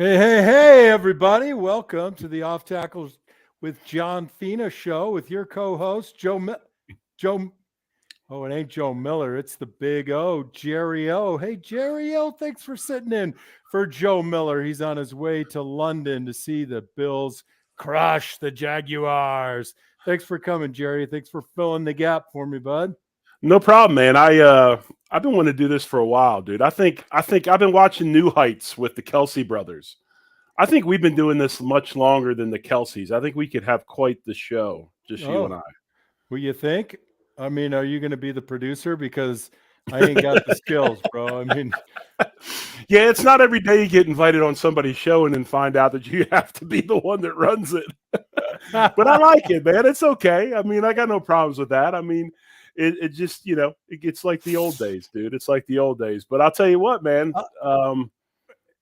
Hey, everybody. Welcome to the Off Tackles with John Fina show with your co-host, Joe. Oh, it ain't Joe Miller. It's the big O, Jerry O. Hey, Jerry O, thanks for sitting in for Joe Miller. He's on his way to London to see the Bills crush the Jaguars. Thanks for coming, Jerry. Thanks for filling the gap for me, bud. No problem, man. I've been wanting to do this for a while, dude. I think I've been watching New Heights with the Kelsey brothers. I think we've been doing this much longer than the Kelseys. I think we could have quite the show, just you and Oh, I. what you think? I mean, are you going to be the producer? Because I ain't got the skills, bro. I mean, Yeah, it's not every day you get invited on somebody's show and then find out that you have to be the one that runs it. But I like it, man. It's okay. I mean, I got no problems with that. I mean, it just, it's like the old days, dude. It's like the old days. But I'll tell you what, man, what's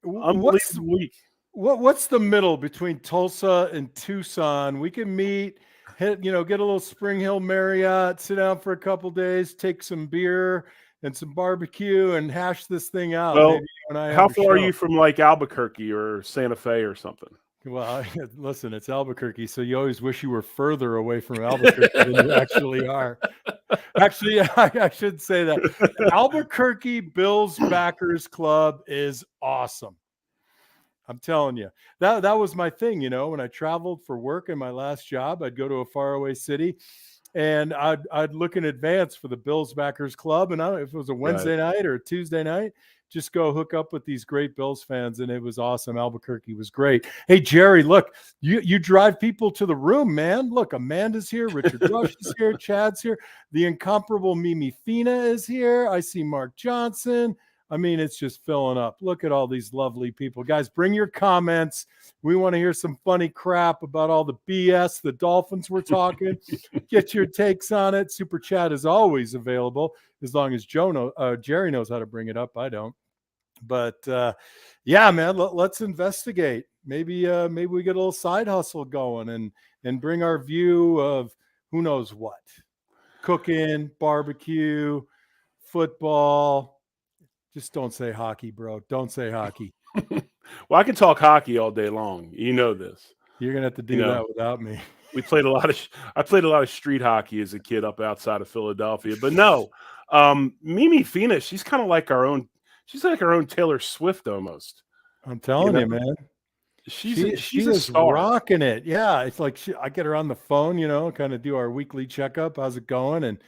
unbelievable week. what's the middle between Tulsa and Tucson? We can meet, get a little Spring Hill Marriott, sit down for a couple days, take some beer and some barbecue, and hash this thing out. Well, Maybe you and I how have a far are show. you from like Albuquerque or Santa Fe or something? Well, listen, it's Albuquerque, so you always wish you were further away from Albuquerque than you actually are. Actually, I should say that. Albuquerque Bills Backers Club is awesome. I'm telling you, that was my thing. When I traveled for work in my last job, I'd go to a faraway city, and I'd look in advance for the Bills Backers Club, and I don't know if it was a Right. Wednesday night or a Tuesday night, just go hook up with these great Bills fans, and it was awesome. Albuquerque was great. Hey, Jerry, look, you drive people to the room, man. Look, Amanda's here, Richard Rush is here, Chad's here, the incomparable Mimi Fina is here. I see Mark Johnson. I mean, it's just filling up. Look at all these lovely people. Guys, bring your comments. We want to hear some funny crap about all the BS the Dolphins were talking. Get your takes on it. Super chat is always available as long as Jerry knows how to bring it up. I don't. But yeah, man, let's investigate. Maybe we get a little side hustle going and bring our view of who knows what. Cooking, barbecue, football. Just don't say hockey, bro. Don't say hockey. Well, I can talk hockey all day long. You know this. You're gonna have to You do know, that without me. we played a lot of. I played a lot of street hockey as a kid up outside of Philadelphia. But no, Mimi Fina, she's kind of like our own. She's like our own Taylor Swift almost. I'm You telling know, you, man. She she's a is star. rocking it. Yeah, it's like I get her on the phone, kind of do our weekly checkup. How's it going? And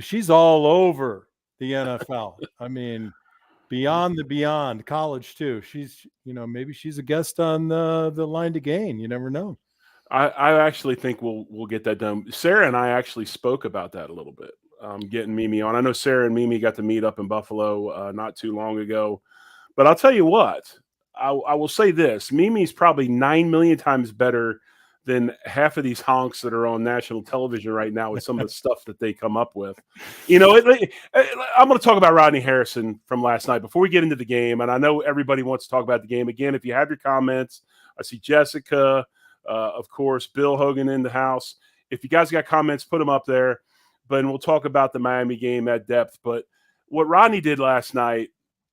she's all over the NFL. I mean, beyond the beyond, college too. She's, maybe she's a guest on the Line to Gain. You never know. I actually think we'll get that done. Sarah and I actually spoke about that a little bit. Getting Mimi on. I know Sarah and Mimi got to meet up in Buffalo not too long ago. But I'll tell you what, I will say this: Mimi's probably 9 million times better than half of these honks that are on national television right now with some of the stuff that they come up with. I'm going to talk about Rodney Harrison from last night before we get into the game. And I know everybody wants to talk about the game. Again, if you have your comments, I see Jessica, of course, Bill Hogan in the house. If you guys got comments, put them up there. But we'll talk about the Miami game at depth. But what Rodney did last night,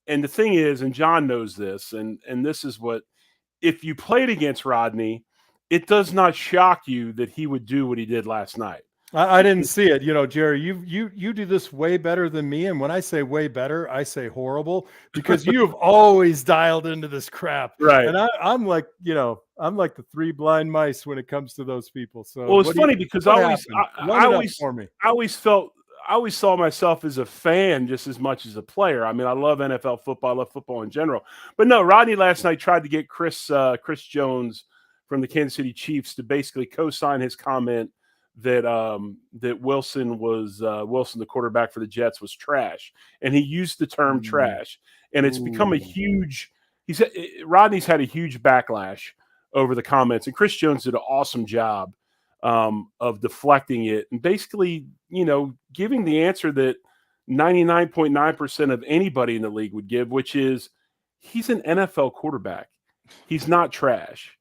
and the thing is, and John knows this, and this is what, if you played against Rodney, it does not shock you that he would do what he did last night. I didn't see it. Jerry, you do this way better than me. And when I say way better, I say horrible, because you've always dialed into this crap. Right. And I'm like, I'm like the three blind mice when it comes to those people. So well, it's funny because I always saw myself as a fan just as much as a player. I mean, I love NFL football. I love football in general. But no, Rodney last night tried to get Chris Jones from the Kansas City Chiefs to basically co-sign his comment that Wilson, the quarterback for the Jets, was trash, and he used the term trash, and it's become a huge. Rodney's had a huge backlash over the comments, and Chris Jones did an awesome job of deflecting it and basically, giving the answer that 99.9% of anybody in the league would give, which is he's an NFL quarterback. He's not trash.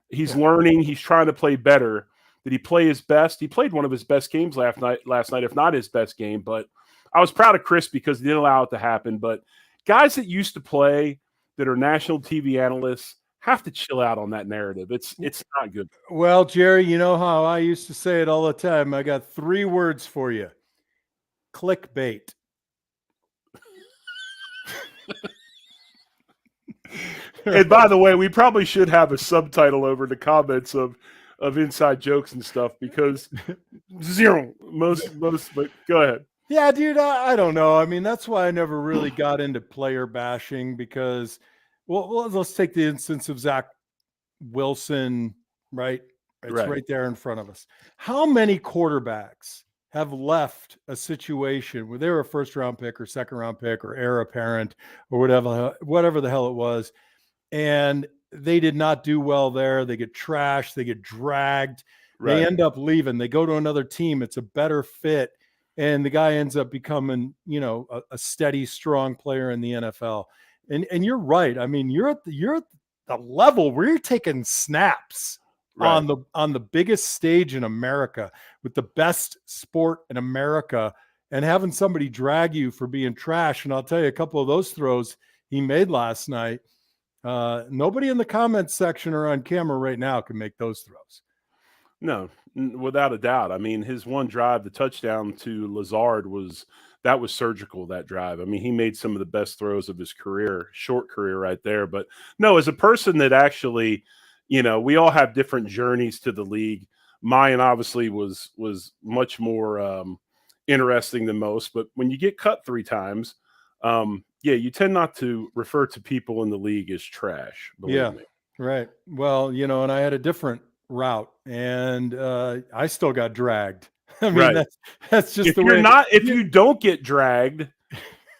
He's learning. He's trying to play better. Did he play his best? He played one of his best games last night, if not his best game. But I was proud of Chris because he didn't allow it to happen. But guys that used to play that are national TV analysts have to chill out on that narrative. It's not good. Well, Jerry, you know how I used to say it all the time. I got 3 words for you. Clickbait. And by the way, we probably should have a subtitle over the comments of inside jokes and stuff, because most, but go ahead. Yeah, dude, I don't know. I mean, that's why I never really got into player bashing, because, well, let's take the instance of Zach Wilson, right? It's right there in front of us. How many quarterbacks have left a situation where they were a first-round pick or second-round pick or heir apparent or whatever the hell it was, and they did not do well there? They get trashed, they get dragged, they end up leaving, they go to another team, it's a better fit, and the guy ends up becoming, a steady, strong player in the NFL. And you're right. I mean, you're at the level where you're taking snaps on the biggest stage in America with the best sport in America, and having somebody drag you for being trash. And I'll tell you, a couple of those throws he made last night, nobody in the comments section or on camera right now can make those throws. No, without a doubt. I mean, his one drive, the touchdown to Lazard, was surgical, that drive. I mean, he made some of the best throws of his career, short career right there. But no, as a person that actually, we all have different journeys to the league. Mine obviously was much more interesting than most. But when you get cut 3 times, you tend not to refer to people in the league as trash. Believe me. Right. Well, and I had a different route, and I still got dragged. I mean, that's just the way. If you don't get dragged,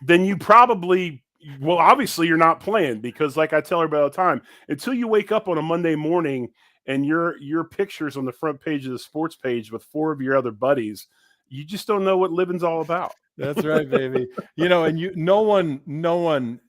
then you probably, obviously you're not playing, because like I tell everybody all the time, until you wake up on a Monday morning and your picture's on the front page of the sports page with 4 of your other buddies, you just don't know what living's all about. That's right, baby. And no one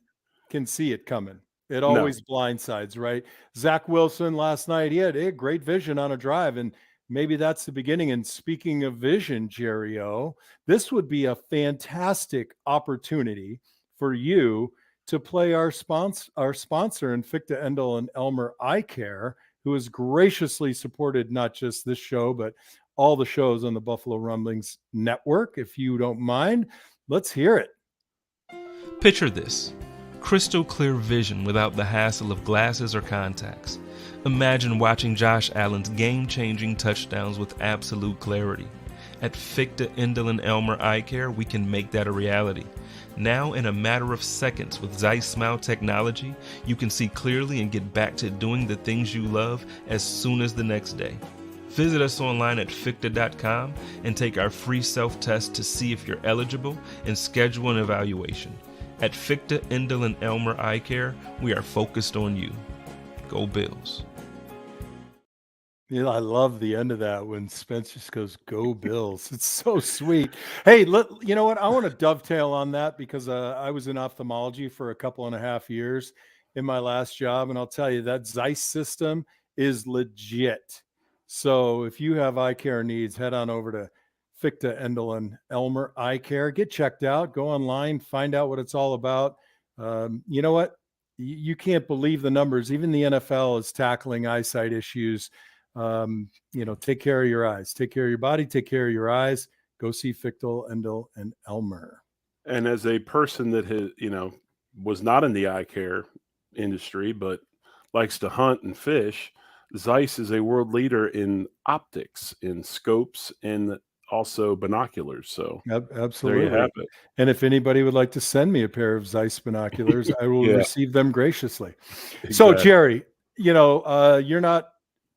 can see it coming. It always blindsides, right? Zach Wilson last night, he had great vision on a drive, and maybe that's the beginning. And speaking of vision, Jerry O, this would be a fantastic opportunity for you to play our sponsor in Fichte, Endel, and Elmer Eye Care, who has graciously supported not just this show, but all the shows on the Buffalo Rumblings Network. If you don't mind, let's hear it. Picture this: crystal clear vision without the hassle of glasses or contacts. Imagine watching Josh Allen's game-changing touchdowns with absolute clarity. At Fichte, Endel, and Elmer Eye Care, we can make that a reality. Now, in a matter of seconds with Zeiss Smile technology, you can see clearly and get back to doing the things you love as soon as the next day. Visit us online at Fichte.com and take our free self-test to see if you're eligible and schedule an evaluation. At Fichte, Endel, and Elmer Eye Care, we are focused on you. Go Bills. I love the end of that when Spence just goes, "Go Bills." It's so sweet. Hey, you know what? I want to dovetail on that, because I was in ophthalmology for a couple and a half years in my last job. And I'll tell you, that Zeiss system is legit. So if you have eye care needs, head on over to Fichte, Endel, and Elmer Eye Care. Get checked out. Go online. Find out what it's all about. You know what? You can't believe the numbers. Even the NFL is tackling eyesight issues. Take care of your eyes. Take care of your body. Take care of your eyes. Go see Fichte, Endel, and Elmer. And as a person that has, was not in the eye care industry, but likes to hunt and fish, Zeiss is a world leader in optics, in scopes, and also binoculars. So absolutely, there you have it. And if anybody would like to send me a pair of Zeiss binoculars, I will receive them graciously. Exactly. So Jerry, you're not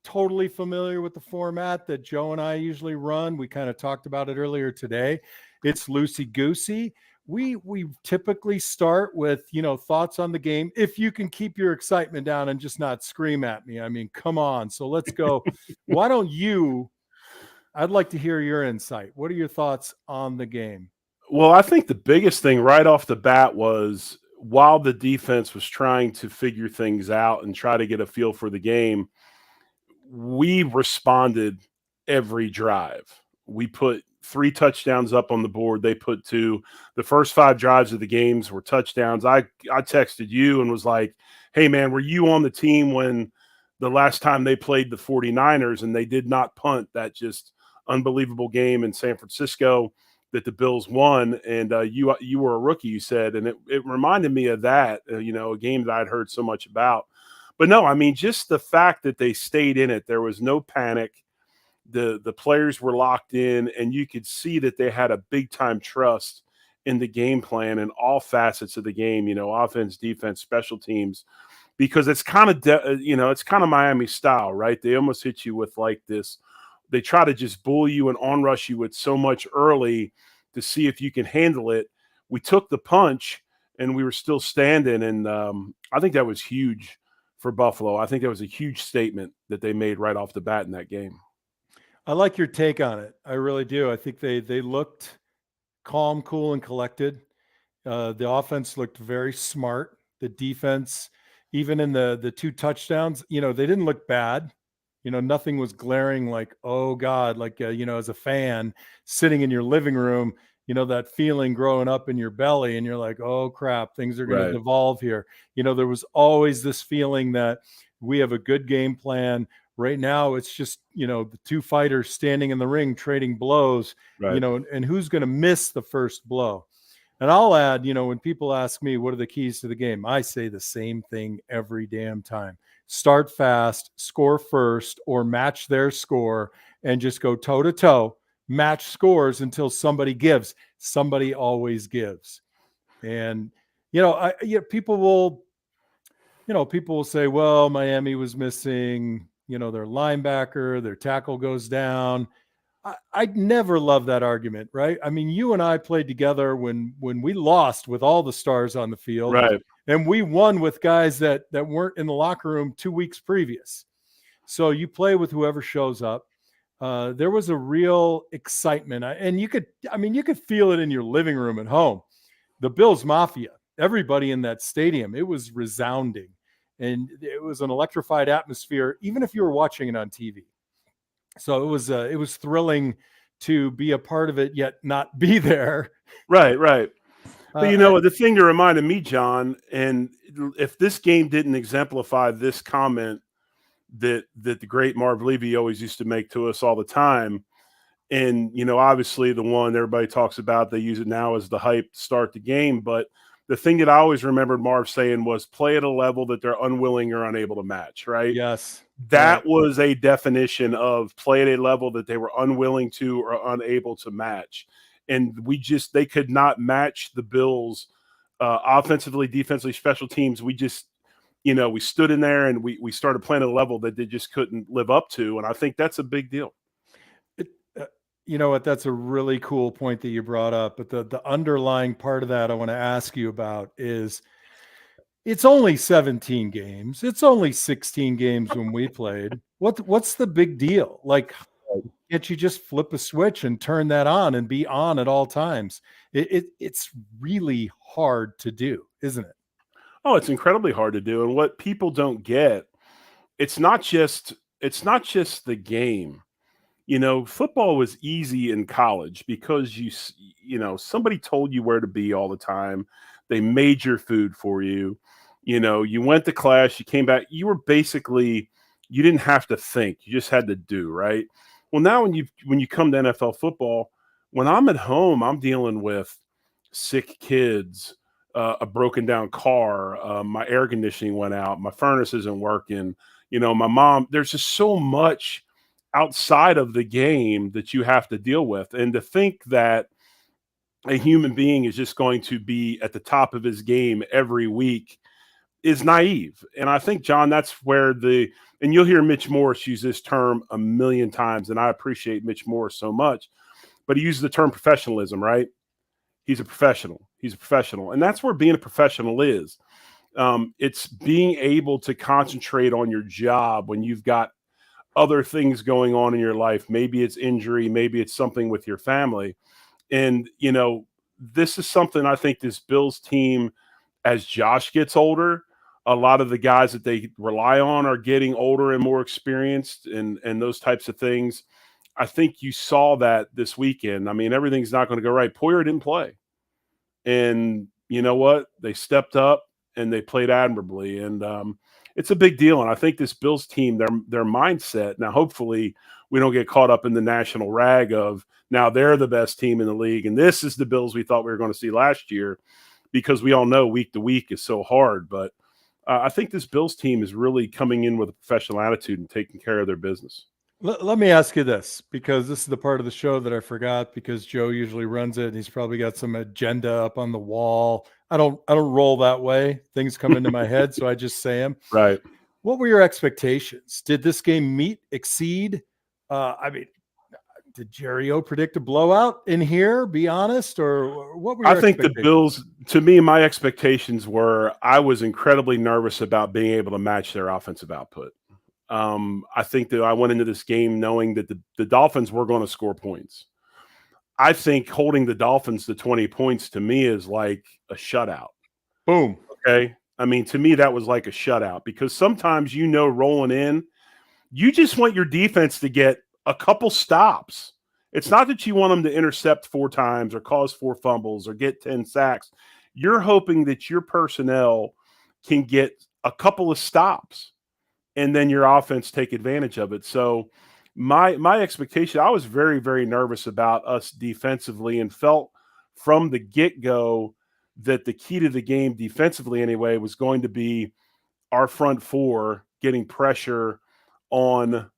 totally familiar with the format that Joe and I usually run. We kind of talked about it earlier today. It's loosey-goosey. We typically start with, thoughts on the game. If you can keep your excitement down and just not scream at me. I mean, come on. So let's go. Why don't I'd like to hear your insight. What are your thoughts on the game? Well, I think the biggest thing right off the bat was, while the defense was trying to figure things out and try to get a feel for the game, we responded every drive. We put 3 touchdowns up on the board. They put 2. The first 5 drives of the games were touchdowns. I texted you and was like, hey, man, were you on the team when the last time they played the 49ers and they did not punt that just unbelievable game in San Francisco that the Bills won? And you were a rookie, you said, and it reminded me of that, a game that I'd heard so much about. But no, I mean, just the fact that they stayed in it, there was no panic. The players were locked in, and you could see that they had a big time trust in the game plan in all facets of the game, offense, defense, special teams, because it's kind of, it's kind of Miami style, right? They almost hit you with like this. They try to just bull you and on rush you with so much early to see if you can handle it. We took the punch and we were still standing. And I think that was huge for Buffalo. I think that was a huge statement that they made right off the bat in that game. I like your take on it. I really do. I think they looked calm, cool, and collected. The offense looked very smart. The defense, even in the 2 touchdowns, they didn't look bad. Nothing was glaring like, oh God, like, as a fan sitting in your living room, that feeling growing up in your belly and you're like, oh crap, things are going to devolve here. There was always this feeling that we have a good game plan. Right now, it's just, the 2 fighters standing in the ring, trading blows, and who's going to miss the first blow. And I'll add, when people ask me, what are the keys to the game? I say the same thing every damn time. Start fast, score first, or match their score and just go toe to toe, match scores until somebody gives. Somebody always gives. And, people will say, well, Miami was missing, their linebacker, their tackle goes down. I'd never love that argument, right? I mean, you and I played together when we lost with all the stars on the field, right? And we won with guys that weren't in the locker room 2 weeks previous. So you play with whoever shows up. There was a real excitement, and you could feel it in your living room at home. The Bills Mafia, everybody in that stadium, it was resounding, and it was an electrified atmosphere, even if you were watching it on TV. So it was thrilling to be a part of it, yet not be there. Right. But the thing that reminded me, John, and if this game didn't exemplify this comment that the great Marv Levy always used to make to us all the time, and obviously the one everybody talks about, they use it now as the hype to start the game, but the thing that I always remembered Marv saying was play at a level that they're unwilling or unable to match, right? Yes. That was a definition of play at a level that they were unwilling to or unable to match. And they could not match the Bills offensively, defensively, special teams. We just, we stood in there and we started playing at a level that they just couldn't live up to. And I think that's a big deal. You know what? That's a really cool point that you brought up. But the underlying part of that I want to ask you about is it's only 17 games. It's only 16 games when we played. What's the big deal? Like, can't you just flip a switch and turn that on and be on at all times? It's really hard to do, isn't it? Oh, it's incredibly hard to do. And what people don't get, it's not just the game. Football was easy in college because somebody told you where to be all the time. They made your food for you. You went to class, you came back, you didn't have to think. You just had to do, right? Well, now when you come to NFL football, when I'm at home, I'm dealing with sick kids, a broken down car, my air conditioning went out, my furnace isn't working, my mom, there's just so much outside of the game that you have to deal with. And to think that a human being is just going to be at the top of his game every week is naive. And I think, John, that's where and you'll hear Mitch Morris use this term a million times, and I appreciate Mitch Morris so much, but he uses the term professionalism, right? He's a professional. And that's where being a professional is. It's being able to concentrate on your job when you've got other things going on in your life. Maybe it's injury, maybe it's something with your family. And, this is something I think this Bills team, as Josh gets older, a lot of the guys that they rely on are getting older and more experienced and those types of things. I think you saw that this weekend. I mean, everything's not going to go right. Poyer didn't play. And you know what? They stepped up and they played admirably. And it's a big deal. And I think this Bills team, their mindset, now hopefully we don't get caught up in the national rag of now they're the best team in the league. And this is the Bills we thought we were going to see last year, because we all know week to week is so hard. But I think this Bills team is really coming in with a professional attitude and taking care of their business. Let me ask you this, because this is the part of the show that I forgot, because Joe usually runs it and he's probably got some agenda up on the wall. I don't roll that way. Things come into my head, so I just say them. Right. What were your expectations? Did this game exceed? I mean, did Jerry O predict a blowout in here? Be honest, or what were your I think the expectations? Bills, to me, my expectations were I was incredibly nervous about being able to match their offensive output. I think that I went into this game knowing that the Dolphins were going to score points. I think holding the Dolphins to 20 points to me is like a shutout. Boom. Okay. I mean, to me, that was like a shutout, because sometimes, rolling in, you just want your defense to get a couple stops. It's not that you want them to intercept 4 times or cause 4 fumbles or get 10 sacks. You're hoping that your personnel can get a couple of stops and then your offense take advantage of it. So my expectation, I was very, very nervous about us defensively, and felt from the get-go that the key to the game defensively anyway was going to be our front 4 getting pressure on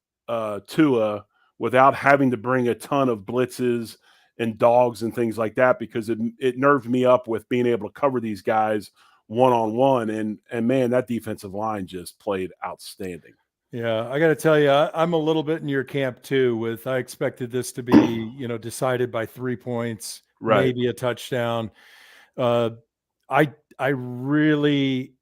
Tua without having to bring a ton of blitzes and dogs and things like that, because it nerved me up with being able to cover these guys one-on-one. And man, that defensive line just played outstanding. Yeah, I got to tell you, I'm a little bit in your camp too. I expected this to be, decided by 3 points, Right. maybe a touchdown. I really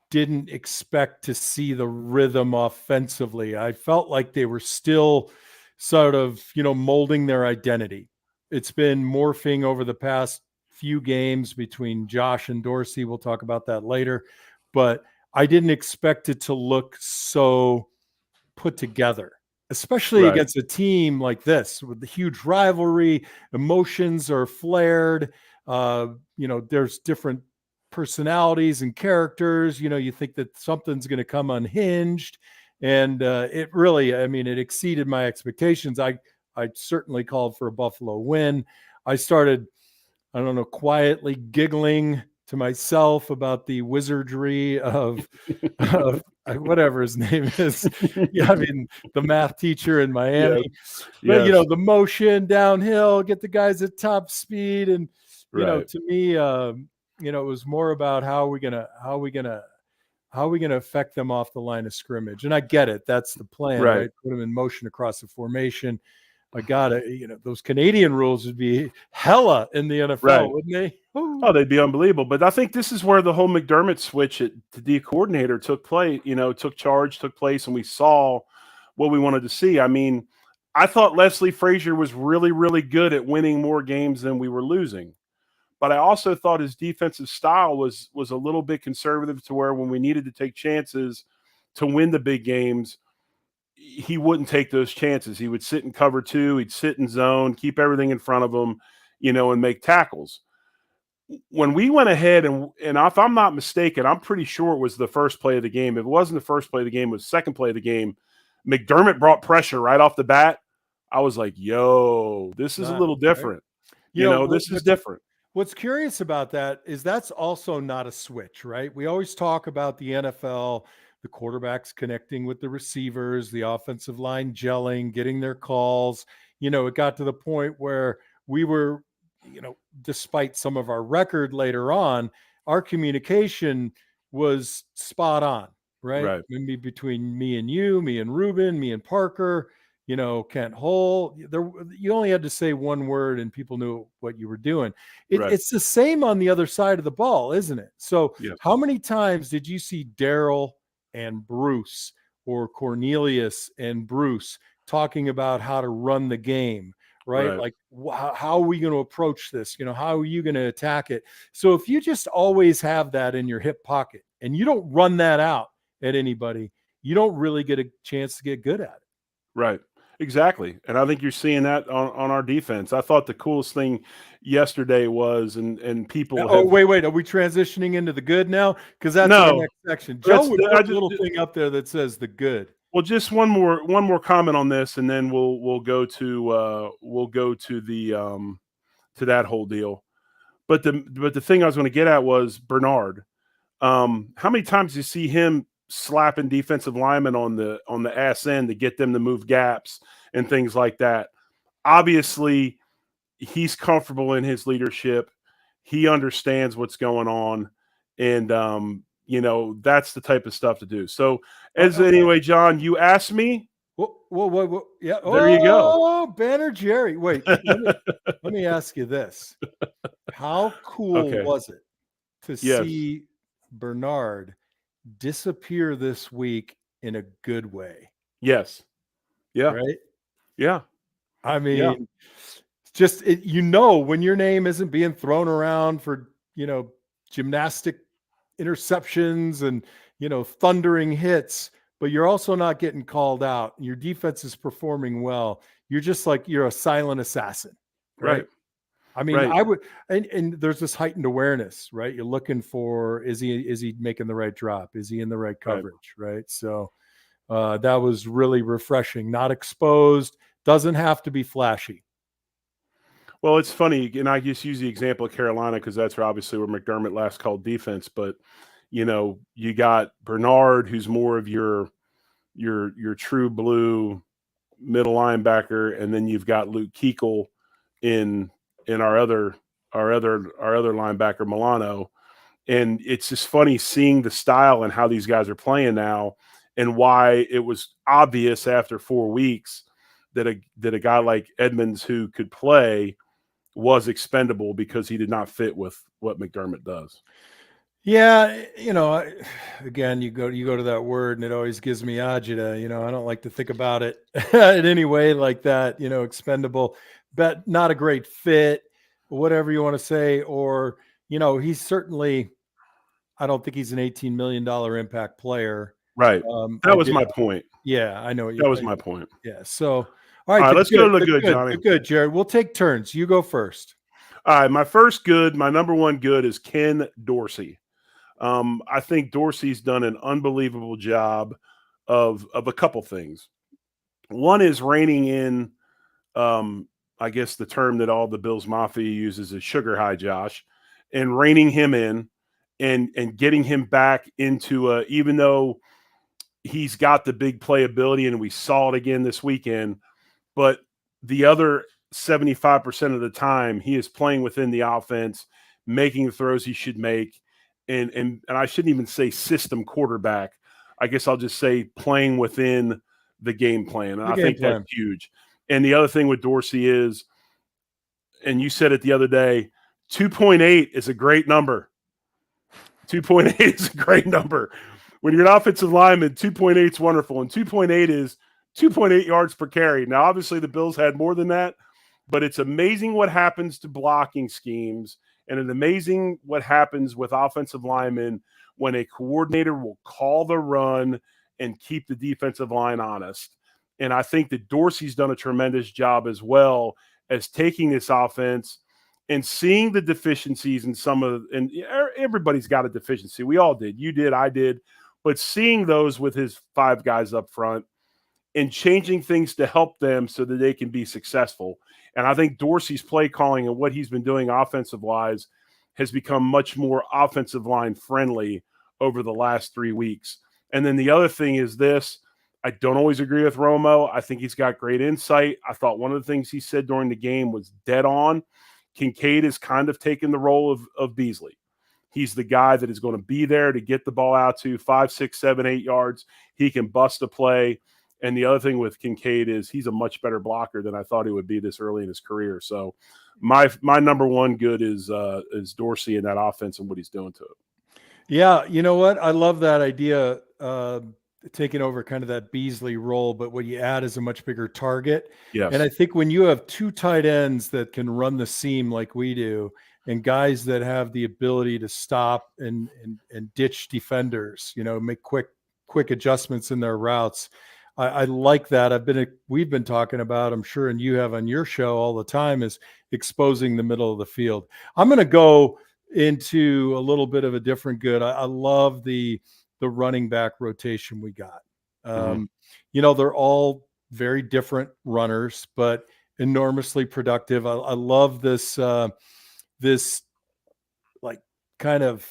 didn't expect to see the rhythm offensively. I felt like they were still sort of, molding their identity. It's been morphing over the past few games between Josh and Dorsey. We'll talk about that later, but I didn't expect it to look so put together, especially Right. against a team like this with the huge rivalry. Emotions are flared. There's different personalities and characters. You think that something's going to come unhinged, and it really, it exceeded my expectations. I certainly called for a Buffalo win. I started, quietly giggling to myself about the wizardry of whatever his name is. Yeah, the math teacher in Miami. Yes. But Yes. the motion downhill, get the guys at top speed, and Right. to me, it was more about how are we gonna affect them off the line of scrimmage. And I get it, that's the plan, right? Put them in motion across the formation. I gotta, those Canadian rules would be hella in the NFL, Right. wouldn't they? Oh, they'd be unbelievable. But I think this is where the whole McDermott switch at the D coordinator took place, took place, and we saw what we wanted to see. I thought Leslie Frazier was really, really good at winning more games than we were losing. But I also thought his defensive style was a little bit conservative, to where when we needed to take chances to win the big games, he wouldn't take those chances. He would sit in cover 2, he'd sit in zone, keep everything in front of him, and make tackles. When we went ahead, and if I'm not mistaken, I'm pretty sure it was the first play of the game. If it wasn't the first play of the game, it was the second play of the game. McDermott brought pressure right off the bat. I was like, yo, this is a little different. Right. This is different. What's curious about that is that's also not a switch, right? We always talk about the NFL, the quarterbacks connecting with the receivers, the offensive line gelling, getting their calls. It got to the point where we were, despite some of our record later on, our communication was spot on, right? Maybe between me and you, me and Ruben, me and Parker, Kent Hull, you only had to say one word and people knew what you were doing. It's the same on the other side of the ball, isn't it? So How many times did you see Daryl and Bruce, or Cornelius and Bruce, talking about how to run the game, right? Like, how are we going to approach this? How are you going to attack it? So if you just always have that in your hip pocket and you don't run that out at anybody, you don't really get a chance to get good at it. Right. Exactly. And I think you're seeing that on our defense. I thought the coolest thing yesterday was, and people Oh, have wait. Are we transitioning into the good now? Because that's our no. next section. Joe would I put a little thing up there that says the good. Well, just one more comment on this, and then we'll go to the to that whole deal. But the thing I was going to get at was Bernard. How many times do you see him slapping defensive linemen on the ass end to get them to move gaps and things like that? Obviously, he's comfortable in his leadership. He understands what's going on, and that's the type of stuff to do. So, anyway, John, you asked me. Whoa. Yeah. There you go. Oh, Banner Jerry. Wait, let me ask you this. How cool Okay. was it to Yes. see Bernard disappear this week in a good way? Yes. Yeah. Right? Yeah. I mean, just when your name isn't being thrown around for, gymnastic interceptions and, thundering hits, but you're also not getting called out. Your defense is performing well. You're a silent assassin, right? I mean, Right. I would, and there's this heightened awareness, right? You're looking for, is he making the right drop? Is he in the right coverage? Right. So that was really refreshing, not exposed, doesn't have to be flashy. Well, it's funny, and I just use the example of Carolina because that's obviously where McDermott last called defense. But you got Bernard, who's more of your true blue middle linebacker, and then you've got Luke Kuechly in our other linebacker Milano. And it's just funny seeing the style and how these guys are playing now, and why it was obvious after 4 weeks that a guy like Edmonds, who could play, was expendable because he did not fit with what McDermott does. Yeah, again, you go to that word, and it always gives me agita. I don't like to think about it in any way like that. Expendable, but not a great fit, whatever you want to say. Or he's certainly. I don't think he's an $18 million impact player. Right. That was my point. Yeah, I know. That was my point. Yeah. So, all right, let's go to the good, Johnny. Good, Jared. We'll take turns. You go first. All right, my number one good is Ken Dorsey. I think Dorsey's done an unbelievable job of a couple things. One is reining in, I guess the term that all the Bills Mafia uses is sugar high Josh, and reining him in and getting him back into even though he's got the big playability, and we saw it again this weekend, but the other 75% of the time he is playing within the offense, making the throws he should make. And I shouldn't even say system quarterback. I guess I'll just say playing within the game plan. And I think that's huge. And the other thing with Dorsey is, and you said it the other day, 2.8 is a great number. 2.8 is a great number. When you're an offensive lineman, 2.8 is wonderful. And 2.8 is 2.8 yards per carry. Now, obviously, the Bills had more than that, but it's amazing what happens to blocking schemes. And it's amazing what happens with offensive linemen when a coordinator will call the run and keep the defensive line honest. And I think that Dorsey's done a tremendous job as well as taking this offense and seeing the deficiencies in and everybody's got a deficiency. We all did. You did, I did. But seeing those with his 5 guys up front and changing things to help them so that they can be successful. And I think Dorsey's play calling and what he's been doing offensive-wise has become much more offensive line friendly over the last 3 weeks. And then the other thing is this. I don't always agree with Romo. I think he's got great insight. I thought one of the things he said during the game was dead on. Kincaid has kind of taken the role of Beasley. He's the guy that is going to be there to get the ball out to 5, 6, 7, 8 yards. He can bust a play. And the other thing with Kincaid is he's a much better blocker than I thought he would be this early in his career. So my number one good is Dorsey and that offense and what he's doing to it. Yeah, you know what? I love that idea, taking over kind of that Beasley role, but what you add is a much bigger target. Yes. And I think when you have 2 tight ends that can run the seam like we do, and guys that have the ability to stop and ditch defenders, make quick adjustments in their routes, I like that. We've been talking about, I'm sure, and you have on your show all the time, is exposing the middle of the field. I'm going to go into a little bit of a different good. I love the running back rotation we got. They're all very different runners, but enormously productive. I love this this like kind of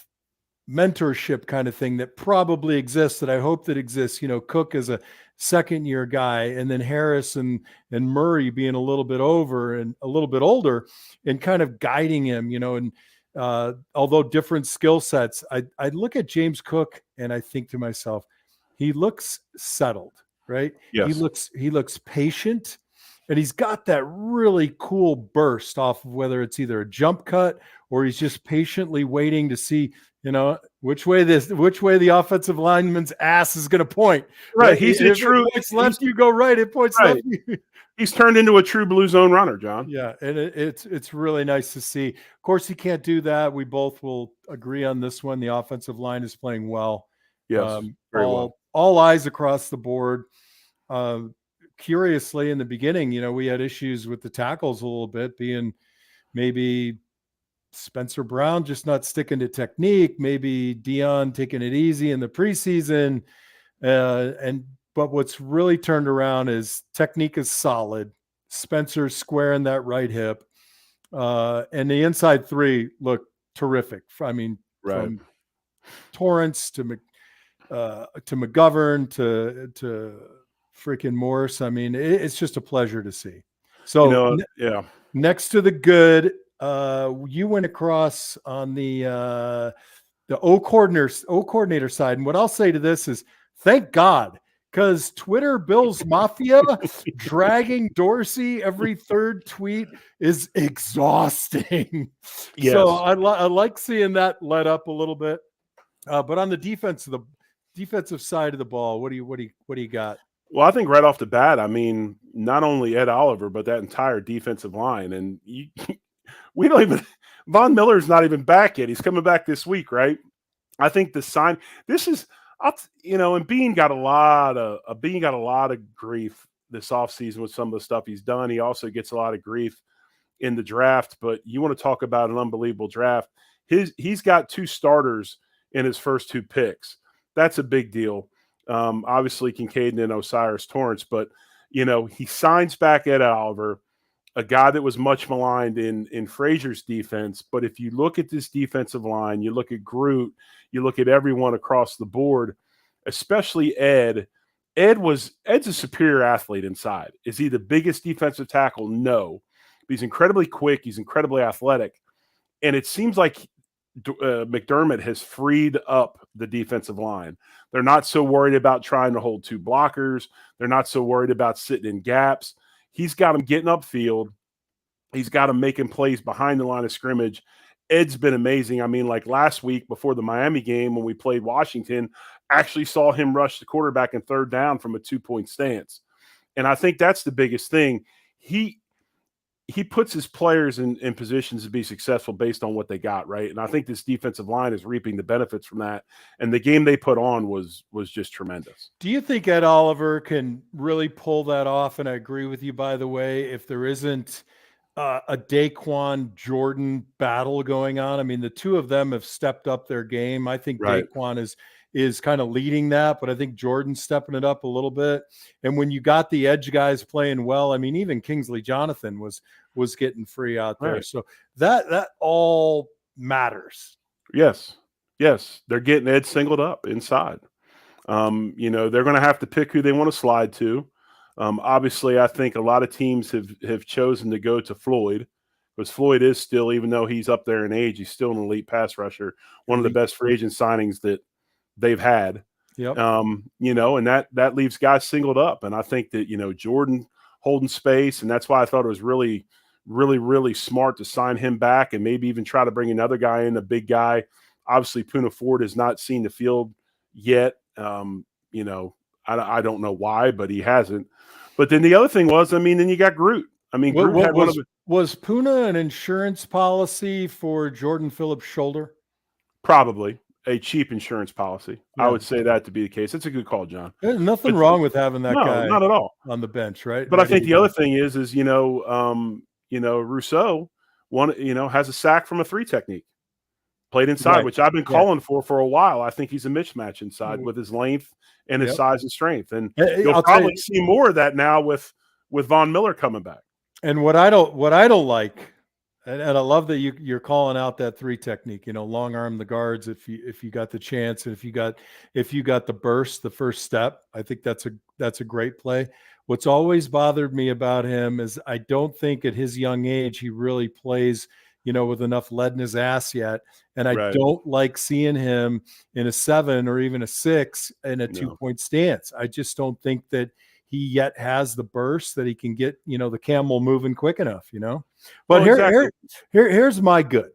mentorship kind of thing that probably exists, that I hope that exists. Cook is a second-year guy, and then Harris and Murray being a little bit over and a little bit older, and kind of guiding him. And although different skill sets, I look at James Cook and I think to myself, he looks settled, right? Yes. He looks patient, and he's got that really cool burst off of whether it's either a jump cut or he's just patiently waiting to see, which way the offensive lineman's ass is going to point. Right. He's a true. It points left, you go right. It points left. He's turned into a true blue zone runner, John. Yeah, and it's really nice to see. Of course, he can't do that. We both will agree on this one. The offensive line is playing well. Yes, very well. All eyes across the board. Curiously, in the beginning, we had issues with the tackles a little bit, being maybe Spencer Brown just not sticking to technique, maybe Dion taking it easy in the preseason. But what's really turned around is technique is solid. Spencer's squaring that right hip. And the inside three look terrific. From Torrance to McGovern to freaking Morse. It's just a pleasure to see. So next to the good, you went across on the O coordinator side. And what I'll say to this is, thank God, because Twitter Bills Mafia dragging Dorsey every third tweet is exhausting. Yes. So I like seeing that let up a little bit. But on the defensive side of the ball, what do you got? Well, I think right off the bat, not only Ed Oliver, but that entire defensive line. And we don't even – Von Miller's not even back yet. He's coming back this week, right? I think the sign – this is – and Bean got a lot of grief this offseason with some of the stuff he's done. He also gets a lot of grief in the draft. But you want to talk about an unbelievable draft. He's got 2 starters in his first 2 picks. That's a big deal. Obviously, Kincaid and Osiris Torrance, but he signs back Ed Oliver, a guy that was much maligned in Frazier's defense. But if you look at this defensive line, you look at Groot, you look at everyone across the board, especially Ed. Ed's a superior athlete inside. Is he the biggest defensive tackle? No. But he's incredibly quick. He's incredibly athletic. And it seems like McDermott has freed up the defensive line. They're not so worried about trying to hold 2 blockers. They're not so worried about sitting in gaps. He's got them getting upfield. He's got them making plays behind the line of scrimmage. Ed's been amazing. Like last week before the Miami game when we played Washington, actually saw him rush the quarterback in 3rd down from a 2-point stance. And I think that's the biggest thing. He puts his players in positions to be successful based on what they got, right? And I think this defensive line is reaping the benefits from that. And the game they put on was just tremendous. Do you think Ed Oliver can really pull that off? And I agree with you, by the way, if there isn't a Daquan Jordan battle going on. The 2 of them have stepped up their game. I think Daquan is kind of leading that, but I think Jordan's stepping it up a little bit. And when you got the edge guys playing well, even Kingsley Jonathan was getting free out there. Right. So that all matters. Yes. They're getting Ed singled up inside. They're going to have to pick who they want to slide to. Obviously, I think a lot of teams have chosen to go to Floyd, because Floyd is still, even though he's up there in age, he's still an elite pass rusher, one of the best free agent signings that they've had. Yep. And that leaves guys singled up. And I think that, Jordan holding space, and that's why I thought it was really, really, really smart to sign him back and maybe even try to bring another guy in, a big guy. Obviously, Poona Ford has not seen the field yet. I don't know why, but he hasn't. But then the other thing was, then you got Groot. Groot had was Poona an insurance policy for Jordan Phillips' shoulder? Probably. a cheap insurance policy. Yeah. I would say that to be the case. It's a good call, John. There's nothing wrong with having that No, guy not at all. on the bench, right? But I Ready think to the go. other thing is Rousseau has a sack from a 3 technique. Played inside, Right. which I've been Yeah. calling for a while. I think he's a mismatch inside with his length and his Yep. size and strength. And Hey, you'll I'll tell probably you- see more of that now with Von Miller coming back. And what I don't like, and I love that you're calling out that 3 technique. Long arm the guards if you got the chance, and if you got the burst, the first step. I think that's a great play. What's always bothered me about him is I don't think at his young age he really plays, with enough lead in his ass yet. And I Right. don't like seeing him in a 7 or even a 6 in a 2-point stance. I just don't think that he yet has the burst that he can get, the camel moving quick enough, But exactly. here's my good.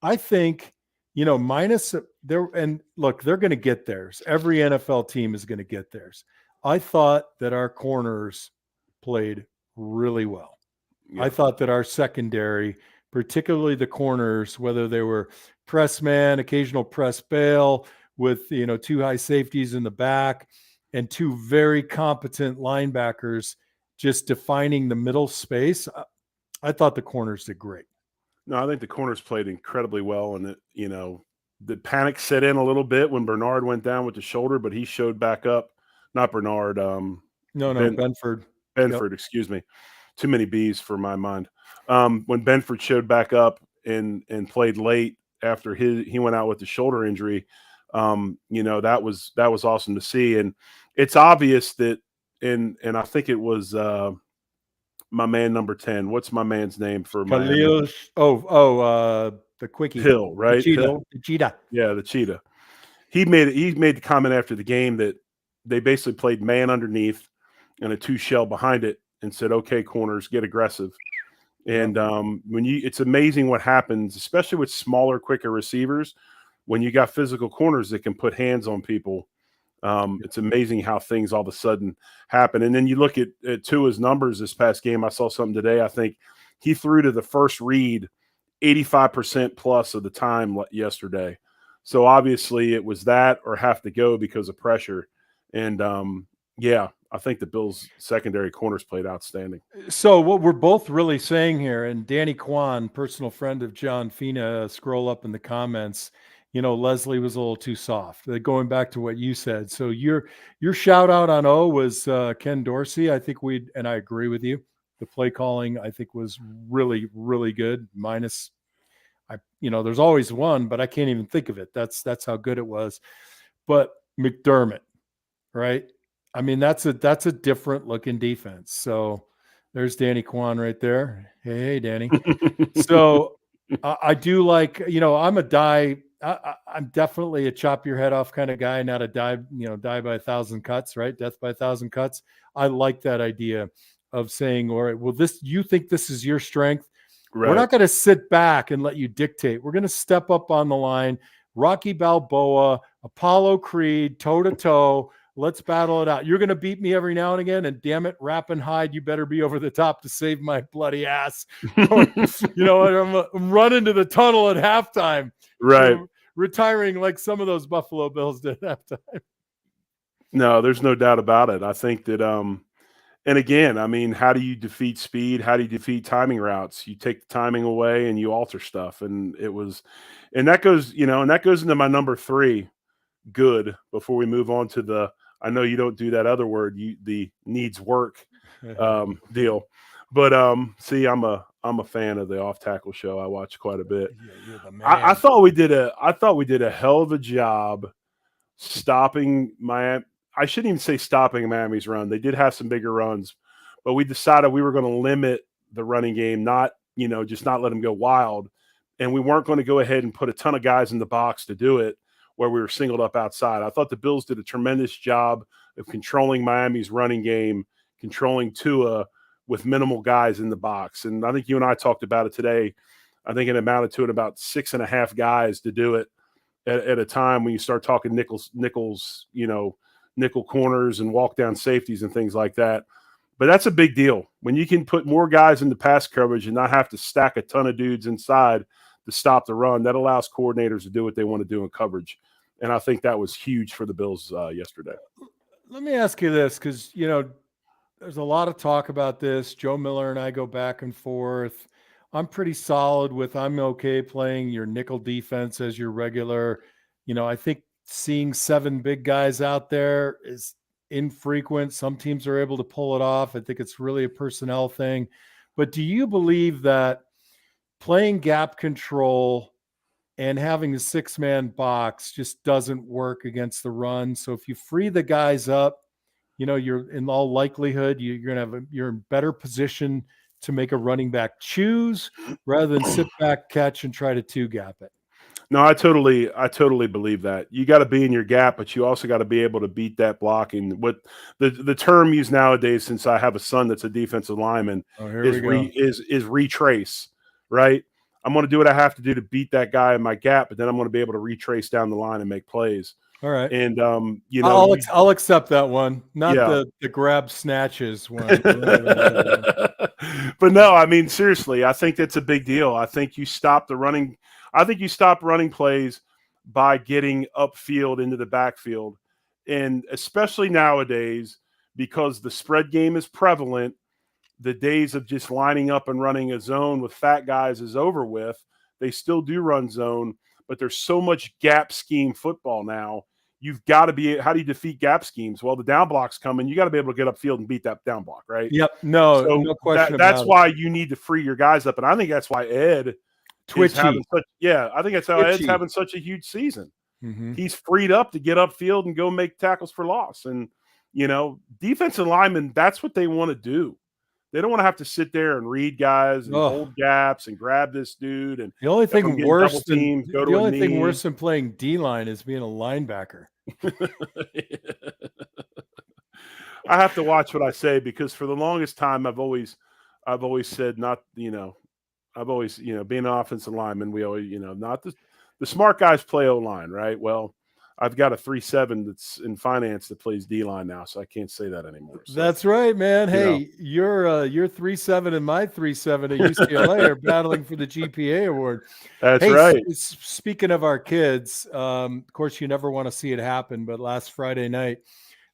I think, minus there, and look, they're going to get theirs. Every NFL team is going to get theirs. I thought that our corners played really well. Yeah. I thought that our secondary, particularly the corners, whether they were press man, occasional press bail with, 2 high safeties in the back and 2 very competent linebackers just defining the middle space. I thought the corners did great. No, I think the corners played incredibly well, and the panic set in a little bit when Bernard went down with the shoulder, but he showed back up. Not Bernard. Benford. Benford, excuse me. Too many B's for my mind. When Benford showed back up and played late after he went out with the shoulder injury, that was awesome to see. And it's obvious that, and I think it was my man number 10. What's my man's name for Khalil? The quickie. Hill, right? The cheetah. Yeah, the cheetah. He made the comment after the game that they basically played man underneath and a 2 shell behind it and said, "Okay, corners, get aggressive." And it's amazing what happens, especially with smaller, quicker receivers, when you got physical corners that can put hands on people. It's amazing how things all of a sudden happen. And then you look at Tua's numbers this past game. I saw something today. I think he threw to the first read 85% plus of the time yesterday. So obviously it was that or have to go because of pressure. And I think the Bills' secondary corners played outstanding. So what we're both really saying here, and Danny Kwan, personal friend of John Fina, scroll up in the comments, Leslie was a little too soft. Going back to what you said. So your shout out on O was Ken Dorsey. I think and I agree with you. The play calling, I think, was really, really good. Minus, there's always one, but I can't even think of it. That's how good it was. But McDermott, right? I mean, that's a different looking defense. So there's Danny Kwan right there. Hey, Danny. So I do like, I'm definitely a chop your head off kind of guy, not a die by 1,000 cuts, right? Death by 1,000 cuts. I like that idea of saying, all right, well, you think this is your strength. Right. We're not going to sit back and let you dictate. We're going to step up on the line. Rocky Balboa, Apollo Creed, toe to toe. Let's battle it out. You're going to beat me every now and again, and damn it, Rap and Hide, you better be over the top to save my bloody ass. I'm running to the tunnel at halftime. Right. Retiring like some of those Buffalo Bills did at halftime. No, there's no doubt about it. I think that, and again, I mean, how do you defeat speed? How do you defeat timing routes? You take the timing away and you alter stuff. And that goes into my number 3. Good, before we move on to I know you don't do that other word, the needs work deal, but see, I'm a fan of the Off Tackle Show. I watch quite a bit. You're the man. I thought we did a hell of a job stopping Miami. I shouldn't even say stopping Miami's run. They did have some bigger runs, but we decided we were going to limit the running game, not just not let them go wild, and we weren't going to go ahead and put a ton of guys in the box to do it, where we were singled up outside. I thought the Bills did a tremendous job of controlling Miami's running game, controlling Tua with minimal guys in the box. And I think you and I talked about it today. I think it amounted to about 6.5 guys to do it at a time when you start talking nickels, nickel corners and walk down safeties and things like that. But that's a big deal. When you can put more guys into pass coverage and not have to stack a ton of dudes inside, to stop the run. That allows coordinators to do what they want to do in coverage. And I think that was huge for the Bills yesterday. Let me ask you this, because, there's a lot of talk about this. Joe Miller and I go back and forth. I'm pretty solid with I'm okay playing your nickel defense as your regular. I think seeing 7 big guys out there is infrequent. Some teams are able to pull it off. I think it's really a personnel thing. But do you believe that playing gap control and having a 6-man box just doesn't work against the run? So if you free the guys up, you're in all likelihood, you're in better position to make a running back choose rather than sit back, catch, and try to 2-gap it. No, I totally believe that. You got to be in your gap, but you also got to be able to beat that blocking. What the term used nowadays, since I have a son that's a defensive lineman, is retrace, right? I'm going to do what I have to do to beat that guy in my gap, but then I'm going to be able to retrace down the line and make plays. All right. And I'll accept that one. Not the grab snatches one. But no, I mean, seriously, I think that's a big deal. I think you stop running plays by getting upfield into the backfield. And especially nowadays, because the spread game is prevalent, the days of just lining up and running a zone with fat guys is over with. They still do run zone, but there's so much gap scheme football now. You've got to be – how do you defeat gap schemes? Well, the down block's coming. You got to be able to get upfield and beat that down block, right? Yep. No question about that's why you need to free your guys up. And I think that's why Ed Twitchy. I think that's how Ed's having such a huge season. Mm-hmm. He's freed up to get upfield and go make tackles for loss. And, defensive linemen, that's what they want to do. They don't want to have to sit there and read guys and hold gaps and grab this dude. And the only thing worse than playing D-line is being a linebacker. I have to watch what I say, because for the longest time I've always said being an offensive lineman, we always, not the smart guys play O-line, right? Well, I've got a 3-7 that's in finance that plays D-line now, so I can't say that anymore. So, that's right, man. Hey, your 3-7 and my 3-7 at UCLA are battling for the GPA award. That's right. Speaking of our kids, of course, you never want to see it happen, but last Friday night,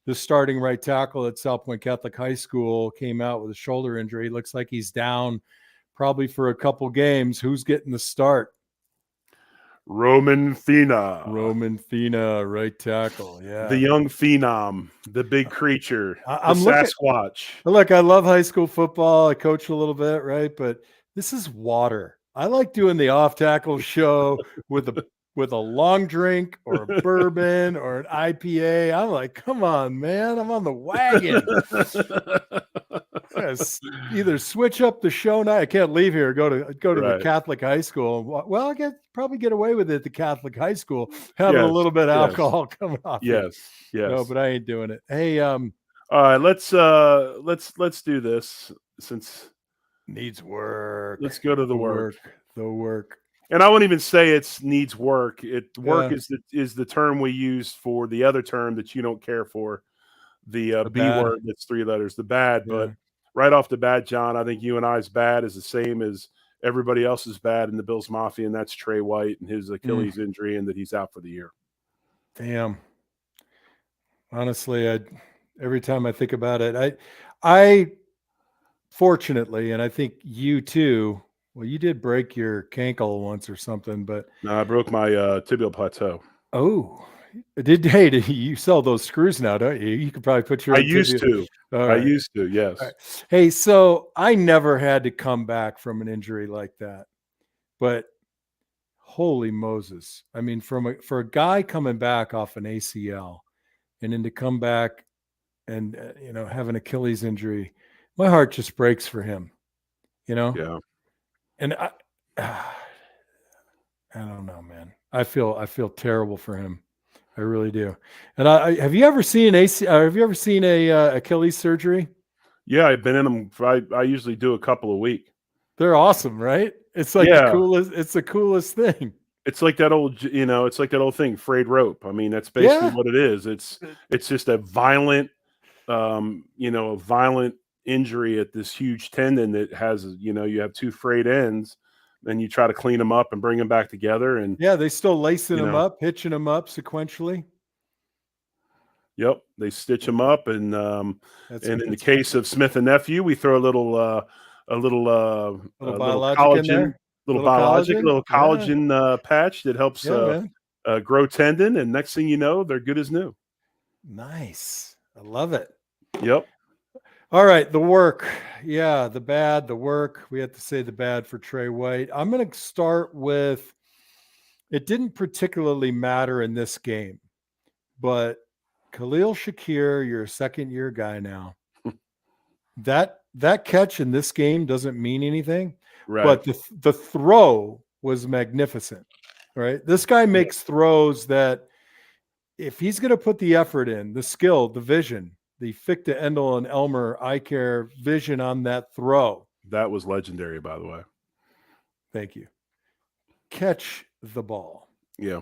the starting right tackle at South Point Catholic High School came out with a shoulder injury. Looks like he's down probably for a couple games. Who's getting the start? Roman Fina, right tackle. Yeah. The young phenom, the big creature, I'm Sasquatch. Look, I love high school football. I coach a little bit, right? But this is water. I like doing the off tackle show with a long drink or a bourbon or an IPA. I'm like, come on, man. I'm on the wagon. Either switch up the show night. I can't leave here. Go to the Catholic high school. Well, I probably get away with it at the Catholic high school, having a little bit of alcohol coming off. Yes. No, but I ain't doing it. Hey, all right, let's do this since needs work. Let's go to the work. The work. And I won't even say it needs work. Work is the term we use for the other term that you don't care for, the B word that's 3 letters, the bad. Yeah. But right off the bat, John, I think you and I's bad is the same as everybody else's bad in the Bills Mafia, and that's Trey White and his Achilles injury and that he's out for the year. Damn. Honestly, every time I think about it, I fortunately, and I think you too. Well, you did break your cankle once or something, but no, I broke my tibial plateau. Oh, did you sell those screws now? Don't you? You could probably put your. I used to. Yes. Right. Hey, so I never had to come back from an injury like that, but holy Moses! I mean, for a guy coming back off an ACL, and then to come back and have an Achilles injury, my heart just breaks for him. Yeah. And I don't know, man. I feel terrible for him. I really do. And have you ever seen a Achilles surgery? Yeah, I've been in them. I usually do a couple a week. They're awesome, right? It's like the coolest. It's the coolest thing. It's like that old, it's like that old thing, frayed rope. I mean, that's basically what it is. It's just a violent, a violent injury at this huge tendon that has, you have 2 frayed ends, and you try to clean them up and bring them back together. And yeah, they still lacing them up, hitching them up sequentially. Yep, they stitch them up, and in the case of Smith and Nephew, we throw a little biologic in there, little collagen patch that helps grow tendon, and next thing you know, they're good as new. Nice, I love it. Yep. All right, the work. Yeah, the bad, the work. We have to say the bad for Trey White. I'm going to start with, it didn't particularly matter in this game, but Khalil Shakir, you're a second-year guy now. That catch in this game doesn't mean anything, right? But the throw was magnificent, right? This guy makes throws that if he's going to put the effort in, the skill, the vision, the Fichte, Endel, and Elmer eye care vision on that throw. That was legendary, by the way. Thank you. Catch the ball. Yeah.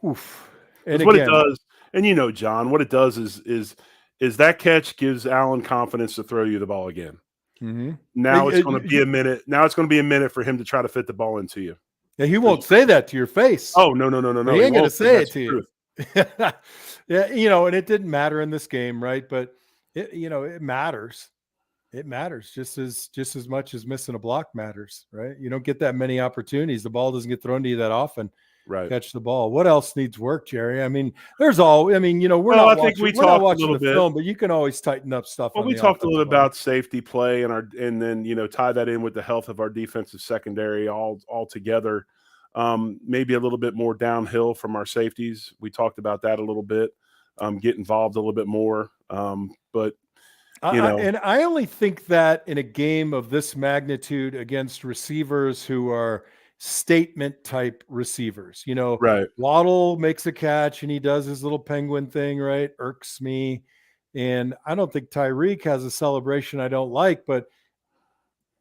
Oof. And again, what it does, and John, what it does is that catch gives Allen confidence to throw you the ball again. Mm-hmm. Now it's going to be a minute. Now it's going to be a minute for him to try to fit the ball into you. Yeah, he won't say that to your face. Oh, no. He ain't going to say it to you. Yeah, and it didn't matter in this game, right? But it matters. It matters just as much as missing a block matters, right? You don't get that many opportunities. The ball doesn't get thrown to you that often. Right. Catch the ball. What else needs work, Jerry? I mean, we're not watching the film, but you can always tighten up stuff. Well, we talked a little about safety play and then tie that in with the health of our defensive secondary all together. Maybe a little bit more downhill from our safeties. We talked about that a little bit. Get involved a little bit more. But and I only think that in a game of this magnitude against receivers who are statement type receivers, right. Waddle makes a catch and he does his little penguin thing, right? Irks me. And I don't think Tyreek has a celebration I don't like, but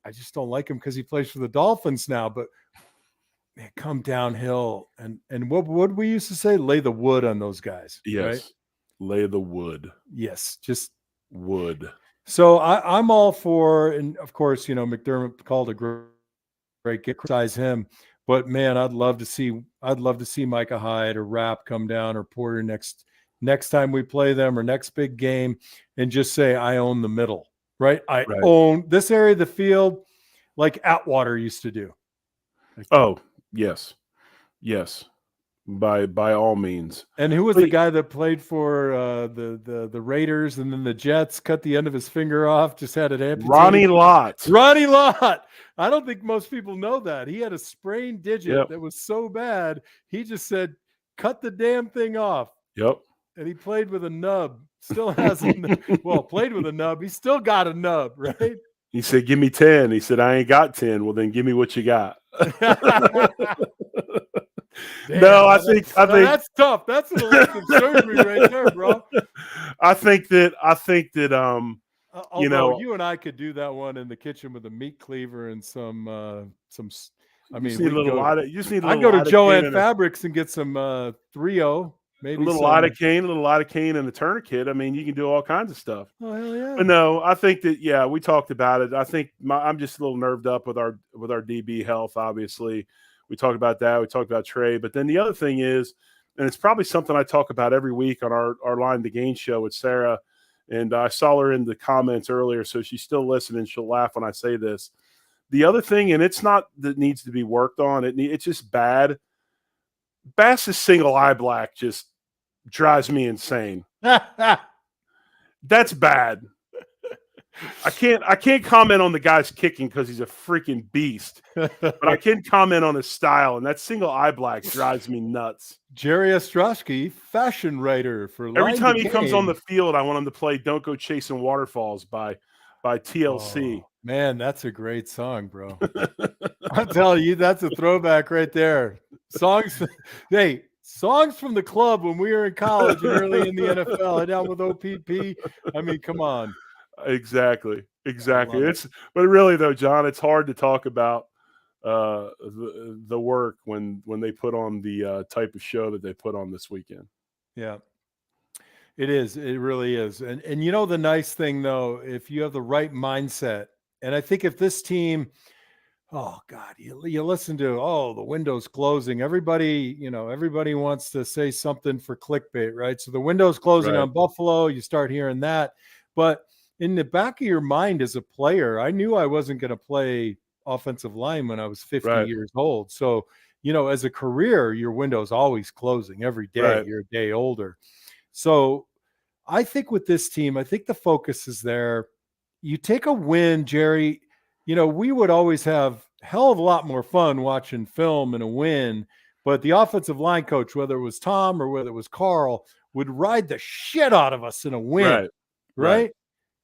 I just don't like him because he plays for the Dolphins now. But man, come downhill and what would we used to say? Lay the wood on those guys. Yes. Right? Lay the wood. Yes. Just wood. So I'm all for, and of course, McDermott called a great get, criticize him, but man, I'd love to see Micah Hyde or Rapp come down or Porter next time we play them or next big game and just say, I own the middle, right? I own this area of the field like Atwater used to do. Oh, yes. Yes. By all means. And who was the guy that played for the Raiders and then the Jets, cut the end of his finger off, just had it amputated? Ronnie Lott. I don't think most people know that. He had a sprained digit that was so bad, he just said, cut the damn thing off. Yep. And he played with a nub. Still has played with a nub. He still got a nub, right? He said, give me 10. He said, I ain't got 10. Well, then give me what you got. Damn, no, I think that's tough. That's an elective surgery right there, bro. I think that you and I could do that one in the kitchen with a meat cleaver and some. I mean, I'd go to Joanne Fabrics and get some 3-0, maybe a little lidocaine, and a tourniquet. I mean, you can do all kinds of stuff. Oh hell yeah! But no, I think that we talked about it. I think I'm just a little nerved up with our DB health. Obviously, we talked about that. We talked about Trey, but then the other thing is, and it's probably something I talk about every week on our Line to Gain show with Sarah. And I saw her in the comments earlier, so she's still listening. She'll laugh when I say this. The other thing, and it's not that needs to be worked on. It's just bad. Bass's single eye black just drives me insane. That's bad. I can't comment on the guy's kicking because he's a freaking beast, but I can comment on his style, and that single eye black drives me nuts. Jerry Ostrowski, fashion writer for every time he comes on the field, I want him to play "Don't Go Chasing Waterfalls" by TLC. Oh, man, that's a great song, bro. I'm telling you, that's a throwback right there. Songs from the club when we were in college and early in the NFL, down with OPP. I mean, come on. Exactly. But really though, John, it's hard to talk about the work when they put on the type of show that they put on this weekend. Yeah, it is. It really is. And the nice thing though, if you have the right mindset, and I think if this team Oh God, you listen to the window's closing. Everybody wants to say something for clickbait, right? So the window's closing Right. on Buffalo. You start hearing that, but in the back of your mind as a player, I knew I wasn't going to play offensive line when I was 50 Right. years old. So as a career, your window's always closing every day. Right. You're a day older. So I think with this team, I think the focus is there. You take a win, Jerry. We would always have hell of a lot more fun watching film and a win, but the offensive line coach, whether it was Tom or whether it was Carl, would ride the shit out of us in a win, right?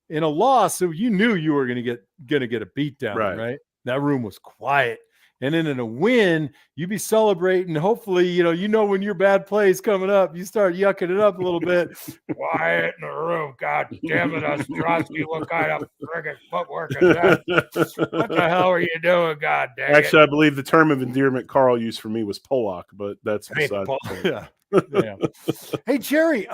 In a loss, so you knew you were going to get a beat down, right? That room was quiet. And then in a win, you'd be celebrating. Hopefully, when your bad play is coming up, you start yucking it up a little bit. Quiet in the room. God damn it, Ostrowski. What kind of friggin' footwork is that? What the hell are you doing, God damn it? Actually, I believe the term of endearment Carl used for me was Pollock, but that's beside yeah. Hey, Jerry,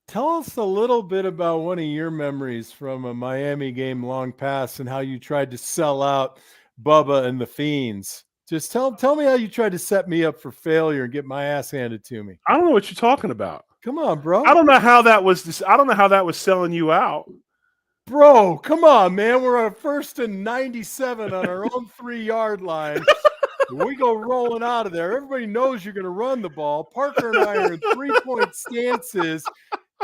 tell us a little bit about one of your memories from a Miami game long past and how you tried to sell out Bubba and the Fiends. Just tell me how you tried to set me up for failure and get my ass handed to me. I don't know what you're talking about. Come on, bro. I don't know how that was selling you out. Bro, come on, man. We're on 1st and 97 on our own 3-yard line. We go rolling out of there. Everybody knows you're going to run the ball. Parker and I are in 3-point stances,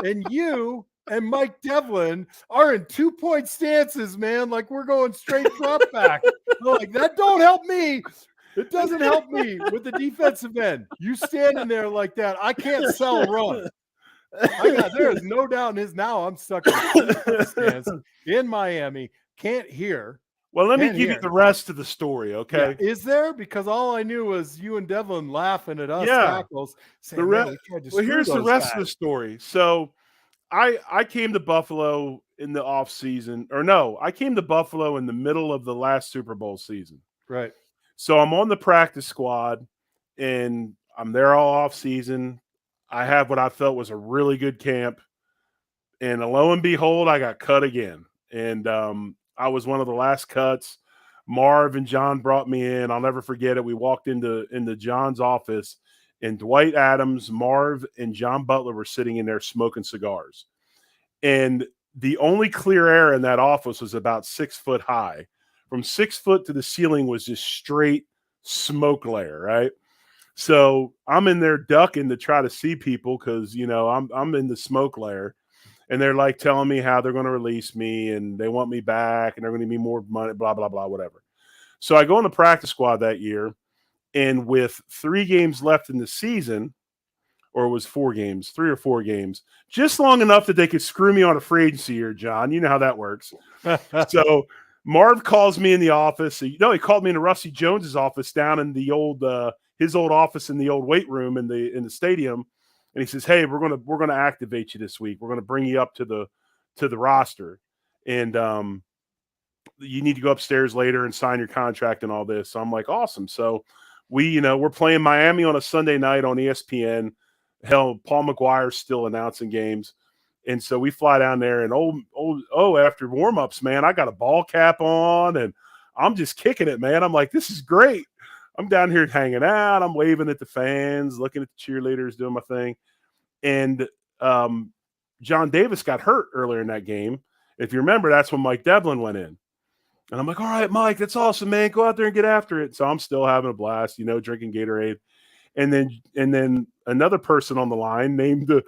and you and Mike Devlin are in 2-point stances, man. Like we're going straight drop back. Like that don't help me. It doesn't help me with the defensive end. You standing there like that, I can't sell a run. There is no doubt in his. Now I'm stuck in the stands in Miami. Can't hear. Well, let me give you the rest of the story, okay? Yeah. Is there? Because all I knew was you and Devlin laughing at us tackles. Saying, here's the rest of the story. So I came to Buffalo in the off season, I came to Buffalo in the middle of the last Super Bowl season. Right. So I'm on the practice squad, and I'm there all off season. I have what I felt was a really good camp, and lo and behold, I got cut again. And I was one of the last cuts. Marv and John brought me in. I'll never forget it. We walked into John's office, and Dwight Adams, Marv, and John Butler were sitting in there smoking cigars. And the only clear air in that office was about 6 foot high. From 6 foot to the ceiling was just straight smoke layer, right? So I'm in there ducking to try to see people because, I'm in the smoke layer. And they're like telling me how they're going to release me and they want me back and they're going to give me more money, blah, blah, blah, whatever. So I go in the practice squad that year, and with 3 games left in the season, or it was 4 games, 3 or 4 games, just long enough that they could screw me on a free agency year, John. You know how that works. So Marv calls me in the office. He called me into Rusty Jones's office down in the old his old office in the old weight room in the stadium. And he says, "Hey, we're gonna activate you this week. We're gonna bring you up to the roster, and you need to go upstairs later and sign your contract and all this." So I'm like, "Awesome!" So we're playing Miami on a Sunday night on ESPN. Hell, Paul McGuire's still announcing games, and so we fly down there. And after warmups, man, I got a ball cap on, and I'm just kicking it, man. I'm like, this is great. I'm down here hanging out. I'm waving at the fans, looking at the cheerleaders, doing my thing. And John Davis got hurt earlier in that game. If you remember, that's when Mike Devlin went in. And I'm like, all right, Mike, that's awesome, man. Go out there and get after it. So I'm still having a blast, drinking Gatorade. And then another person on the line named the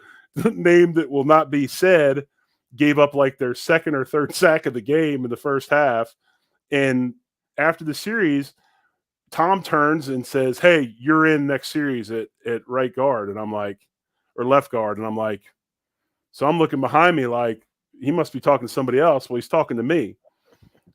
name that will not be said gave up like their second or third sack of the game in the first half. And after the series, Tom turns and says, "Hey, you're in next series at right guard." And I'm like, or left guard. And I'm like, so I'm looking behind me like he must be talking to somebody else. Well, he's talking to me.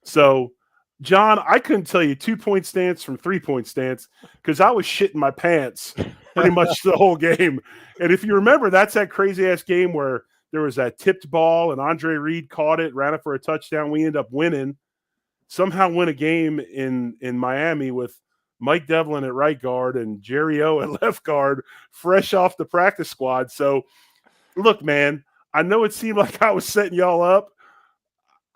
So, John, I couldn't tell you 2-point stance from 3-point stance because I was shitting my pants pretty much the whole game. And if you remember, that's that crazy ass game where there was that tipped ball and Andre Reed caught it, ran it for a touchdown. We ended up winning. Somehow win a game in Miami with Mike Devlin at right guard and Jerry O at left guard, fresh off the practice squad. So, look, man, I know it seemed like I was setting y'all up.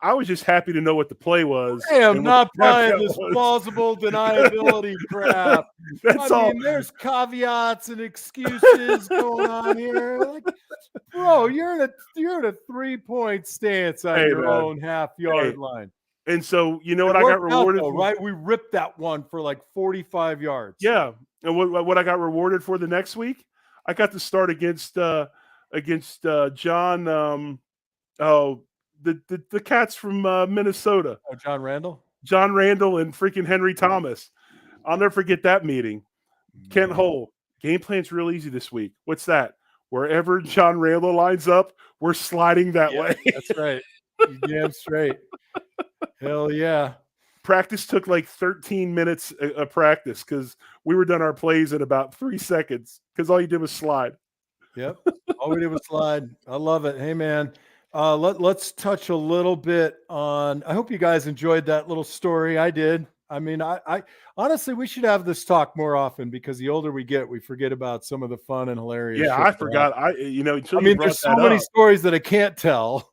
I was just happy to know what the play was. I am and what not the snap buying count this was. plausible deniability crap. That's I all. mean, there's caveats and excuses going on here. Like, bro, you're in a 3-point stance on Hey, your man. own half-yard Hey, line. And so, you know It what I got worked out, rewarded though, for? right? We ripped that one for like 45 yards. Yeah. And what I got rewarded for the next week? I got to start against John. The cats from Minnesota. Oh, John Randall. John Randall and freaking Henry Thomas. I'll never forget that meeting. Kent Hull. Game plan's real easy this week. What's that? Wherever John Randall lines up, we're sliding that way. That's right. You damn straight. Hell yeah. Practice took like 13 minutes of practice because we were done our plays in about 3 seconds because all you did was slide. Yep. All we did was slide. I love it. Hey, man. Let's touch a little bit on. I hope you guys enjoyed that little story. I did. I mean, I honestly, we should have this talk more often because the older we get, we forget about some of the fun and hilarious. Yeah, shit I forgot. there's so many stories that I can't tell.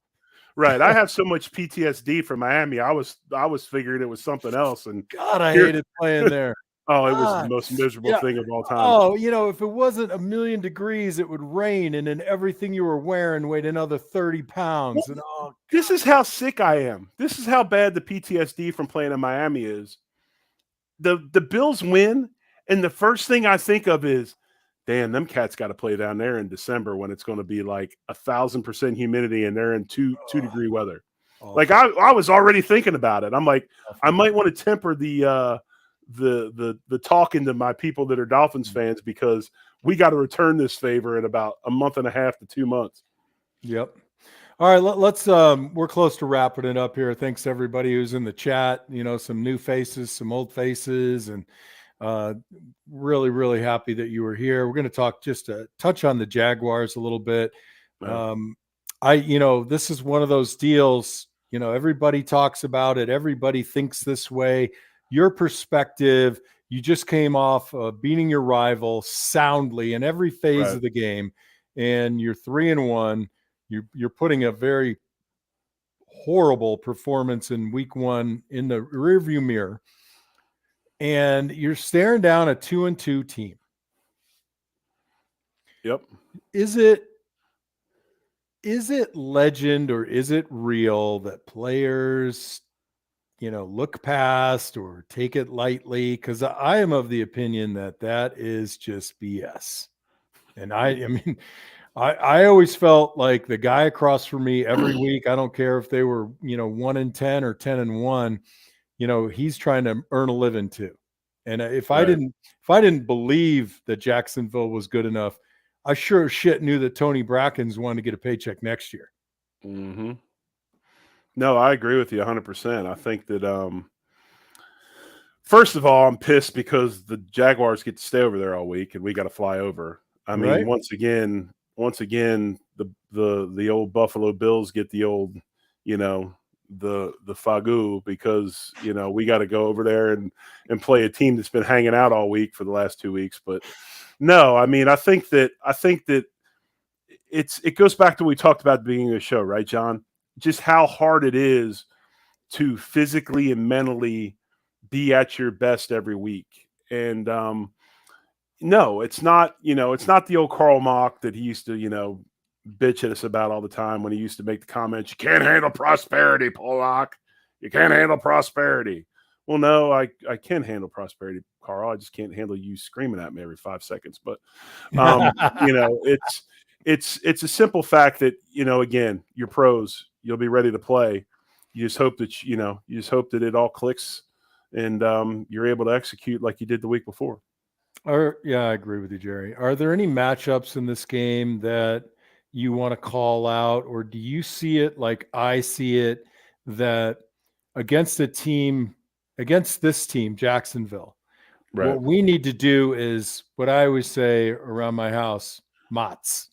Right. I have so much PTSD from Miami. I was figuring it was something else. And God, I hated playing there. Oh, it was the most miserable thing of all time. Oh, if it wasn't 1,000,000 degrees, it would rain, and then everything you were wearing weighed another 30 pounds. Well, this is how sick I am. This is how bad the PTSD from playing in Miami is. The Bills win, and the first thing I think of is, damn, them cats got to play down there in December when it's going to be like 1,000% humidity and they're in 2-degree weather. Like I was already thinking about it. I'm like, I might want to temper the talking to my people that are Dolphins fans because we got to return this favor in about a month and a half to 2 months. Yep. All right, let's we're close to wrapping it up here. Thanks to everybody who's in the chat, some new faces, some old faces, and really, really happy that you were here. We're going to talk just to touch on the Jaguars a little bit. This is one of those deals, everybody talks about it. Everybody thinks this way. Your perspective, you just came off beating your rival soundly in every phase of the game, and you're 3-1. You're putting a very horrible performance in week 1 in the rearview mirror, and you're staring down a 2-2 team. Yep. Is it legend or is it real that players look past or take it lightly? Because I am of the opinion that is just BS. And I always felt like the guy across from me every week, I don't care if they were 1-10 or 10-1, he's trying to earn a living too. And if I didn't believe that Jacksonville was good enough, I sure as shit knew that Tony Brackens wanted to get a paycheck next year. Mm-hmm. No, I agree with you 100%. I think that, first of all, I'm pissed because the Jaguars get to stay over there all week and we got to fly over. I mean, once again, the old Buffalo Bills get the old, the fagu because, we got to go over there and play a team that's been hanging out all week for the last 2 weeks. But no, I mean, I think that it goes back to what we talked about at the beginning of the show, right, John? Just how hard it is to physically and mentally be at your best every week. And no, it's not, it's not the old Karl Mock that he used to, bitch at us about all the time when he used to make the comments, you can't handle prosperity, Pollock. You can't handle prosperity. Well, no, I can handle prosperity, Carl. I just can't handle you screaming at me every 5 seconds. But, it's a simple fact that, again, you're pros. You'll be ready to play. You just hope that, it all clicks and you're able to execute like you did the week before. Yeah, I agree with you, Jerry. Are there any matchups in this game that you want to call out, or do you see it like I see it, that against this team, Jacksonville, what we need to do is what I always say around my house, Mott's,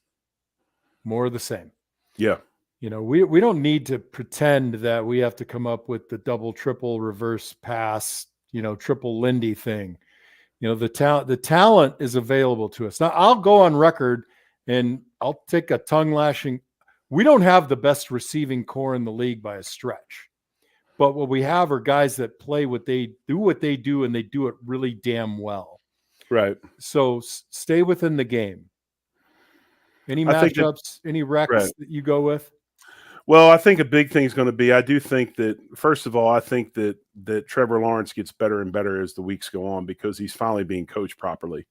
more of the same. Yeah. We don't need to pretend that we have to come up with the double, triple, reverse pass, triple Lindy thing. The talent is available to us. Now, I'll go on record and I'll take a tongue lashing. We don't have the best receiving core in the league by a stretch. But what we have are guys that play what they do, and they do it really damn well. Right. So stay within the game. Any I think matchups, any recs that you go with? Well, I think a big thing is going to be, I do think that, first of all, I think that Trevor Lawrence gets better and better as the weeks go on because he's finally being coached properly.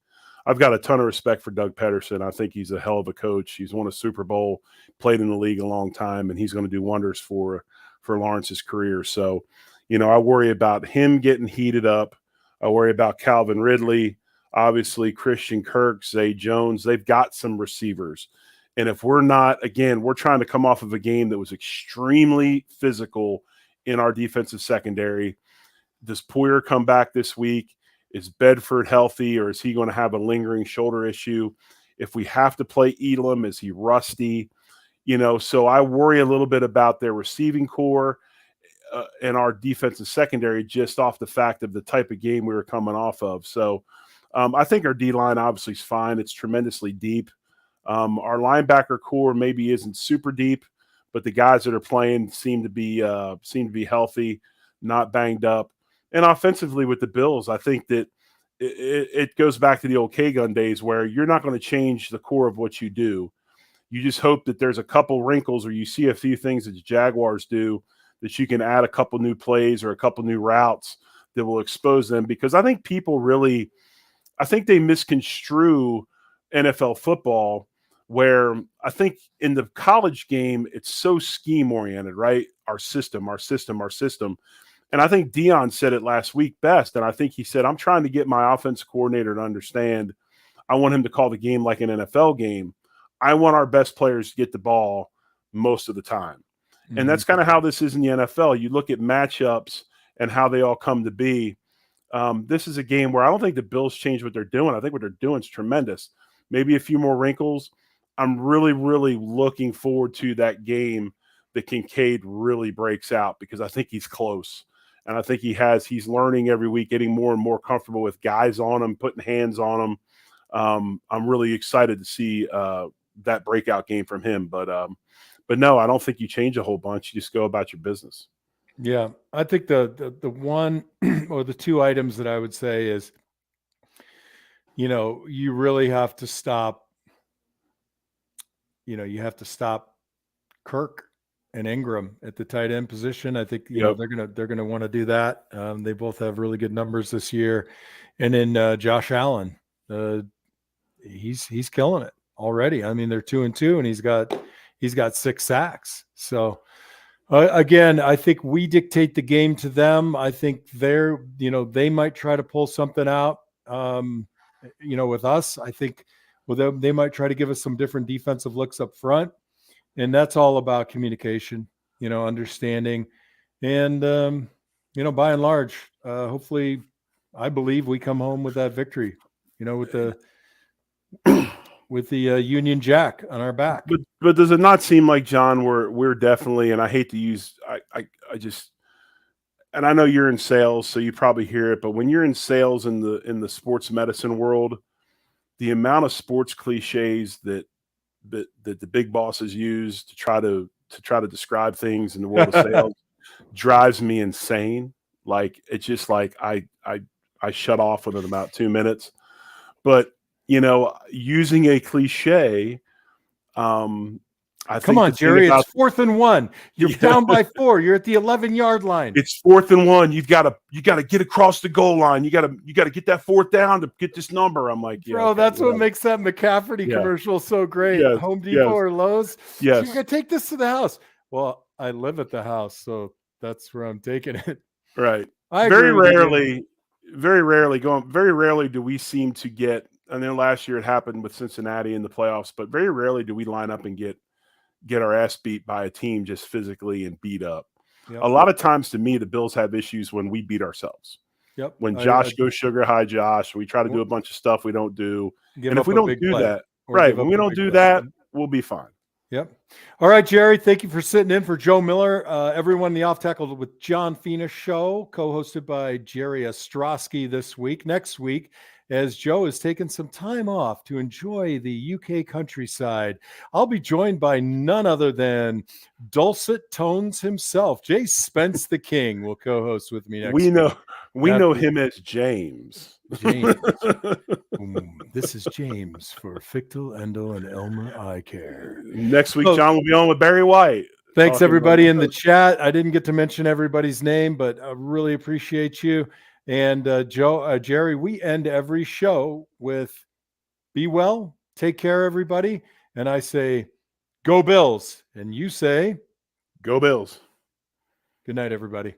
I've got a ton of respect for Doug Pederson. I think he's a hell of a coach. He's won a Super Bowl, played in the league a long time, and he's going to do wonders for Lawrence's career. So, I worry about him getting heated up. I worry about Calvin Ridley, obviously Christian Kirk, Zay Jones. They've got some receivers. And if we're not, again, we're trying to come off of a game that was extremely physical in our defensive secondary. Does Poyer come back this week? Is Bedford healthy, or is he going to have a lingering shoulder issue? If we have to play Elam, is he rusty? So I worry a little bit about their receiving core and our defensive secondary just off the fact of the type of game we were coming off of. So I think our D-line obviously is fine. It's tremendously deep. Our linebacker core maybe isn't super deep, but the guys that are playing seem to be healthy, not banged up. And offensively with the Bills, I think that it goes back to the old K-gun days where you're not going to change the core of what you do. You just hope that there's a couple wrinkles or you see a few things that the Jaguars do that you can add a couple new plays or a couple new routes that will expose them. Because I think they misconstrue NFL football, where I think in the college game, it's so scheme-oriented, right? Our system. And I think Dion said it last week best, and I think he said, I'm trying to get my offensive coordinator to understand. I want him to call the game like an NFL game. I want our best players to get the ball most of the time. Mm-hmm. And that's kind of how this is in the NFL. You look at matchups and how they all come to be. This is a game where I don't think the Bills change what they're doing. I think what they're doing is tremendous. Maybe a few more wrinkles. I'm really, really looking forward to that game that Kincaid really breaks out because I think he's close. And I think he's learning every week, getting more and more comfortable with guys on him, putting hands on him. I'm really excited to see that breakout game from him. But no, I don't think you change a whole bunch. You just go about your business. Yeah, I think the one or the two items that I would say is, you really have to stop. You have to stop Kirk and Ingram at the tight end position. I think they're gonna want to do that. They both have really good numbers this year, and then Josh Allen, he's killing it already. I mean, they're 2-2, and he's got 6 sacks. So again, I think we dictate the game to them. I think they might try to pull something out. With us, I think they might try to give us some different defensive looks up front. And that's all about communication, understanding. And, by and large, hopefully, I believe we come home with that victory, with the Union Jack on our back. But does it not seem like, John, we're definitely, and I hate to use, and I know you're in sales, so you probably hear it, but when you're in sales in the sports medicine world, the amount of sports cliches that the big bosses use to try to describe things in the world of sales drives me insane. Like, it's just like I shut off within about 2 minutes. But using a cliche, Come on, Jerry. It's 4th and 1. You're down by 4. You're at the 11-yard line. It's 4th and 1. You got to get across the goal line. You got to get that 4th down to get this number. I'm like, bro, that's what makes that McCafferty commercial so great. Yes, Home Depot or Lowe's. Yes. You're gonna take this to the house. Well, I live at the house, so that's where I'm taking it. Right. Very rarely do we seem to get. I know last year it happened with Cincinnati in the playoffs, but very rarely do we line up and get our ass beat by a team just physically and beat up. Yep. A lot of times, to me, the Bills have issues when we beat ourselves. Yep. When Josh goes sugar high Josh, we try to do a bunch of stuff we don't do. And if we don't do that, right, when we don't do that, we'll be fine. Yep. All right, Jerry, thank you for sitting in for Joe Miller. Everyone in the Off Tackle with John Fina show, co-hosted by Jerry Ostrowski this week. Next week, as Joe has taken some time off to enjoy the UK countryside. I'll be joined by none other than dulcet tones himself. Jay Spence the King will co-host with me next We week. know him as James. James. This is James for Fichtel, Endel, and Elmer Eye Care. Next week, So- John will be on with Barry White. Thanks, Talking everybody about- in the chat. I didn't get to mention everybody's name, but I really appreciate you. And Jerry, we end every show with be well, take care, everybody. And I say, go Bills. And you say, Go Bills. good night, everybody.